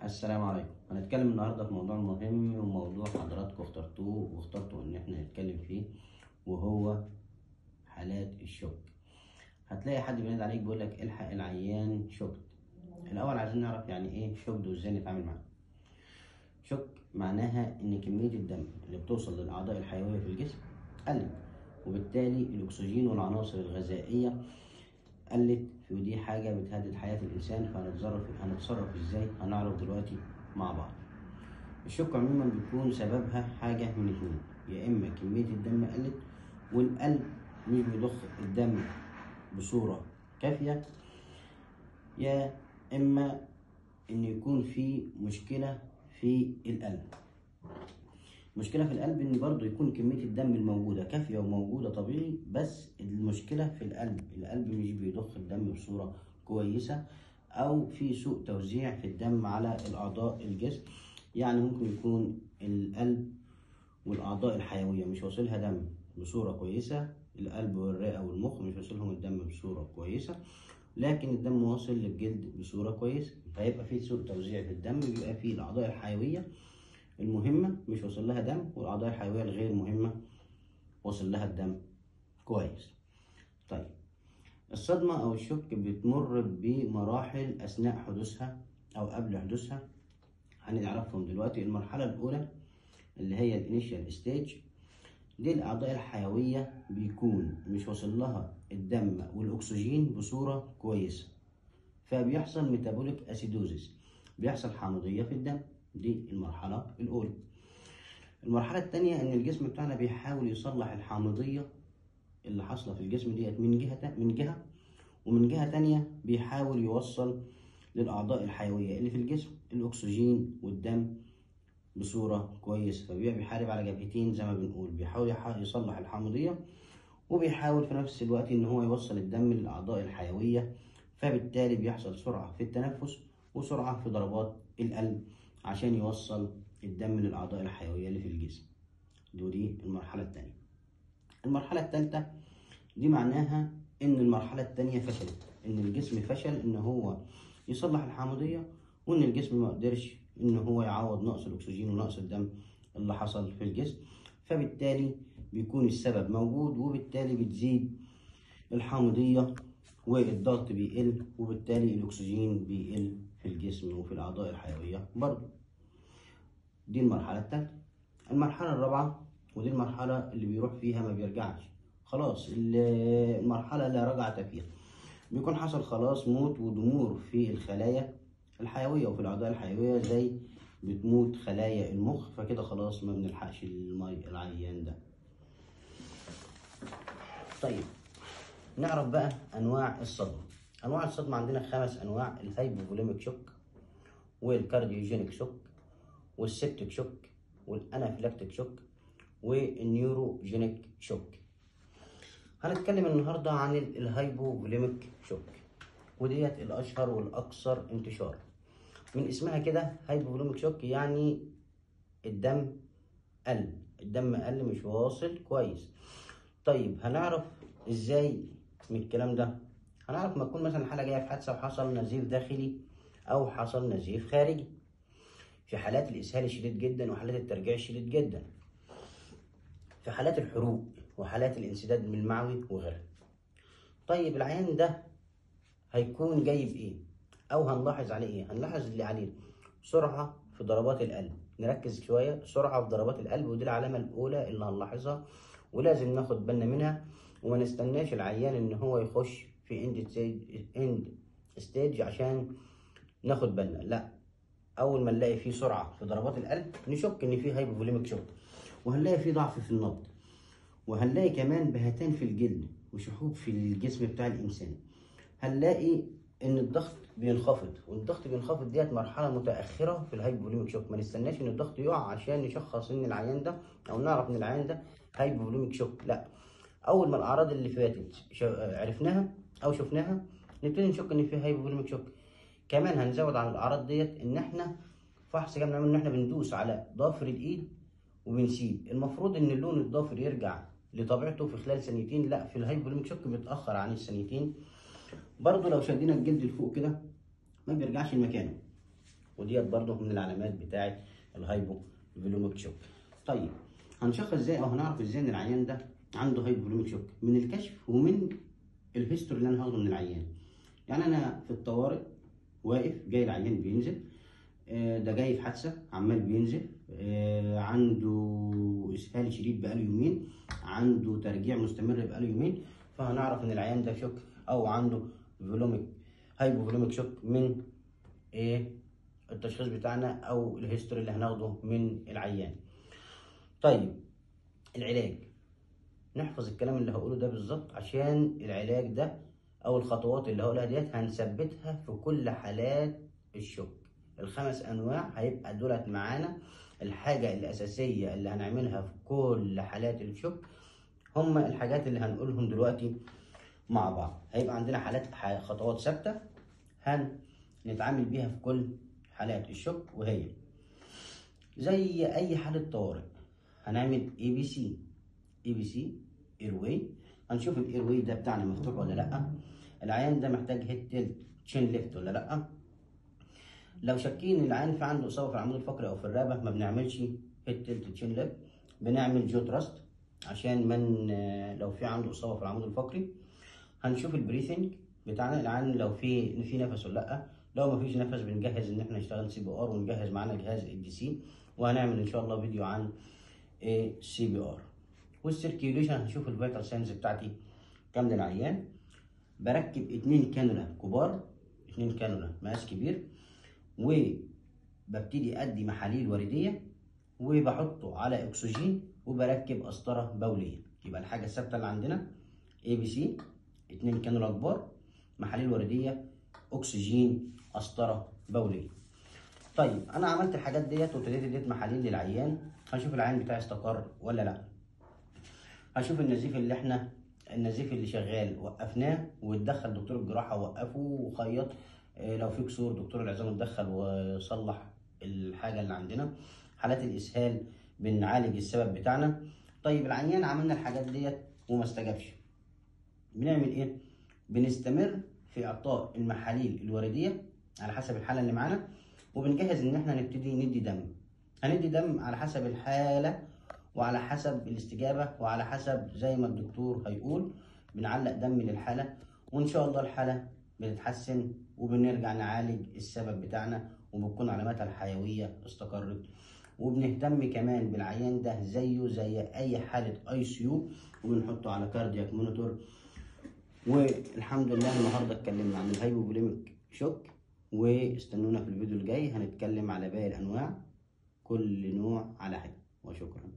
السلام عليكم. هنتكلم النهارده في موضوع مهم وموضوع حضراتكم اخترتوه واخترتوا ان احنا نتكلم فيه، وهو حالات الشك. هتلاقي حد بينادي عليك بيقول لك الحق العيان شكت. الاول عايزين نعرف يعني ايه شكت وازاي نتعامل معاه. شك معناها ان كميه الدم اللي بتوصل للاعضاء الحيويه في الجسم قلت، وبالتالي الاكسجين والعناصر الغذائيه قلت، ودي حاجه بتهدد حياه الانسان. هنتصرف ازاي؟ هنعرف دلوقتي مع بعض. الشك عموما بيكون سببها حاجة من اتنين: يا إما كمية الدم قلت والقلب مش بيضخ الدم بصورة كافية، يا إما إن يكون في مشكلة في القلب. مشكلة في القلب إن برضه يكون كمية الدم الموجودة كافية وموجودة طبيعي، بس المشكلة في القلب مش بيضخ الدم بصورة كويسة، أو في سوء توزيع في الدم على الأعضاء الجسم. يعني ممكن يكون القلب والأعضاء الحيوية مش واصلها دم بصورة كويسة، القلب والرئة والمخ مش واصلهم الدم بصورة كويسة، لكن الدم واصل للجلد بصورة كويسة، فيبقى في سوء توزيع في الدم. بيبقى في الأعضاء الحيوية المهمة مش واصل لها دم، والأعضاء الحيوية الغير مهمة واصل لها الدم كويس. طيب، الصدمة أو الشك بتمر بمراحل أثناء حدوثها أو قبل حدوثها. هنعرفهم دلوقتي. المرحلة الأولى اللي هي الانيشال ستيج، دي الأعضاء الحيوية بيكون مش واصل لها الدم والأكسجين بصورة كويسة، فبيحصل ميتابوليك أسيدوزيس، بيحصل حامضية في الدم. دي المرحلة الأولى. المرحلة الثانية إن الجسم بتاعنا بيحاول يصلح الحامضية اللي حاصلة في الجسم ديت من جهة، ومن جهة تانية بيحاول يوصل للأعضاء الحيوية اللي في الجسم الأكسجين والدم بصورة كويسة. فبيبقى بيحارب على جبهتين زي ما بنقول، بيحاول يصلح الحامضية، وبيحاول في نفس الوقت إن هو يوصل الدم للأعضاء الحيوية. فبالتالي بيحصل سرعة في التنفس وسرعة في ضربات القلب عشان يوصل الدم للأعضاء الحيوية اللي في الجسم. دي المرحلة الثانية. المرحلة الثالثة دي معناها إن المرحلة الثانية فشلت، إن الجسم فشل إن هو يصلح الحامضية، وإن الجسم ما قدرش إن هو يعوض نقص الأكسجين ونقص الدم اللي حصل في الجسم. فبالتالي بيكون السبب موجود، وبالتالي بتزيد الحامضية والضغط بيقل، وبالتالي الأكسجين بيقل في الجسم وفي الأعضاء الحيوية برضه. دي المرحلة الثالثة. المرحلة الرابعة، ودي المرحلة اللي بيروح فيها ما بيرجعش خلاص، المرحلة لا رجعة فيها، بيكون حصل خلاص موت ودمور في الخلايا الحيوية وفي الأعضاء الحيوية، زي بتموت خلايا المخ. فكده خلاص ما بنلحقش العيان ده. طيب، نعرف بقى أنواع الصدمة. أنواع الصدمة عندنا 5 أنواع: الهايبوفوليميك شوك، والكارديوجينيك شوك، والسيبتيك شوك، والأنافيلاكتيك شوك، والنيوروجينيك شوك. هنتكلم النهارده عن الهايبوفوليميك شوك، وديت الاشهر والاكثر انتشار. من اسمها كده هايبوفوليميك شوك، يعني الدم قل مش واصل كويس. طيب، هنعرف ازاي من الكلام ده؟ هنعرف ما تكون مثلا حاله جايه في حادثه وحصل نزيف داخلي او حصل نزيف خارجي، في حالات الاسهال الشديد جدا وحالات الترجيع الشديد جدا، في حالات الحروق وحالات الانسداد المعوي وغيرها. طيب، العيان ده هيكون جاي بايه؟ او هنلاحظ عليه ايه؟ هنلاحظ اللي عليه سرعه في ضربات القلب. نركز شويه، سرعه في ضربات القلب، ودي العلامه الاولى اللي هنلاحظها ولازم ناخد بالنا منها، وما نستناش العيان ان هو يخش في اند ستيج عشان ناخد بالنا. لا، اول ما نلاقي فيه سرعه في ضربات القلب نشك ان فيه هايبوفوليميك شوك، وهنلاقي فيه ضعف في النبض، وهنلاقي كمان بهتان في الجلد وشحوب في الجسم بتاع الانسان. هنلاقي ان الضغط بينخفض، والضغط بينخفض ديت مرحله متاخره في الهايبوفوليميك شوك. ما نستناش ان الضغط يقع عشان نشخص ان العيان ده او نعرف ان العيان ده هايبوفوليميك شوك. لا، اول ما الاعراض اللي فاتت عرفناها او شفناها نبتدي نشك ان في هايبوفوليميك شوك. كمان هنزود على الاعراض ديت ان احنا فحص كده بنعمل ان احنا بندوس على ضافر الايد وبنسيب. المفروض ان اللون الضافر يرجع لطبيعته في خلال ثانيتين، لا، في الهايبوفوليميك شوك بيتاخر عن الثانيتين. برضو لو شدينا الجلد لفوق كده ما بيرجعش لمكانه. وديت برضو من العلامات بتاعه الهايبوفوليميك شوك. طيب هنشخص ازاي او هنعرف ازاي ان العيان ده عنده هايبوفوليميك شوك؟ من الكشف ومن الهيستوري اللي انا هاخده من العيان. يعني انا في الطوارئ واقف، جاي العيان بينزل، ده جاي في حادثه عمال بينزل، عنده اسهال شديد بقاله يومين، عنده ترجيع مستمر بقاله يومين، فهنعرف ان العيان ده شوك او عنده هايبوفوليميك شوك من التشخيص بتاعنا او الهيستوري اللي هناخده من العيان. طيب العلاج، نحفظ الكلام اللي هقوله ده بالظبط، عشان العلاج ده او الخطوات اللي هقولها ديت هنثبتها في كل حالات الشوك. ال5 انواع هيبقى دولت معانا الحاجه الاساسيه اللي هنعملها في كل حالات الشوك، هم الحاجات اللي هنقولهم دلوقتي مع بعض. هيبقى عندنا خطوات ثابته هنتعامل بيها في كل حالات الشوك، وهي زي اي حاله طوارئ هنعمل اي بي سي ايرواي. هنشوف الايرواي ده بتاعنا مفتوح ولا لا، العيان ده محتاج هيد تلت تشين ليفت ولا لا. لو شاكين العيان في عنده اصابه في العمود الفقري او في الرقبه، ما بنعملش هيد تلت تشين ليفت، بنعمل جو تراست عشان لو في عنده اصابه في العمود الفقري. هنشوف البريثنج بتاعنا، العيان لو في نفس ولا لا. لو ما فيش نفس بنجهز ان احنا نشتغل CPR، ونجهز معانا جهاز ADC، وهنعمل ان شاء الله فيديو عن CPR. والسيركيوليشن هنشوف الفيتال ساينز بتاعتي كام للعيان. بركب 2 كانولا كبار، 2 كانولا مقاس كبير، وببتدي ادي محاليل ورديه، وبحطه على اكسجين، وبركب قسطره بوليه. يبقى الحاجه الثابته اللي عندنا ABC، 2 كانولا كبار، محاليل ورديه، اكسجين، قسطره بوليه. طيب انا عملت الحاجات ديت وابتديت اديت محاليل للعيان. هنشوف العيان بتاعي استقر ولا لا. هنشوف النزيف اللي شغال وقفناه، واتدخل دكتور الجراحه وقفه وخيط. لو في كسور دكتور العظام اتدخل وصلح الحاجه اللي عندنا. حالات الاسهال بنعالج السبب بتاعنا. طيب العيان عملنا الحاجات ديت وما استجابش، بنعمل ايه؟ بنستمر في اعطاء المحاليل الورديه على حسب الحاله اللي معانا، وبنجهز ان احنا نبتدي ندي دم. هندي دم على حسب الحاله وعلى حسب الاستجابه وعلى حسب زي ما الدكتور هيقول. بنعلق دم للحاله، وان شاء الله الحاله بتتحسن، وبنرجع نعالج السبب بتاعنا، وبتكون علاماتها الحيويه استقرت. وبنهتم كمان بالعيان ده زيه زي اي حاله ICU، وبنحطه على كاردياك مونيتور. والحمد لله النهارده اتكلمنا عن الهايبوفوليميك شوك، واستنونا في الفيديو الجاي هنتكلم على باقي الانواع، كل نوع على حده. وشكرا.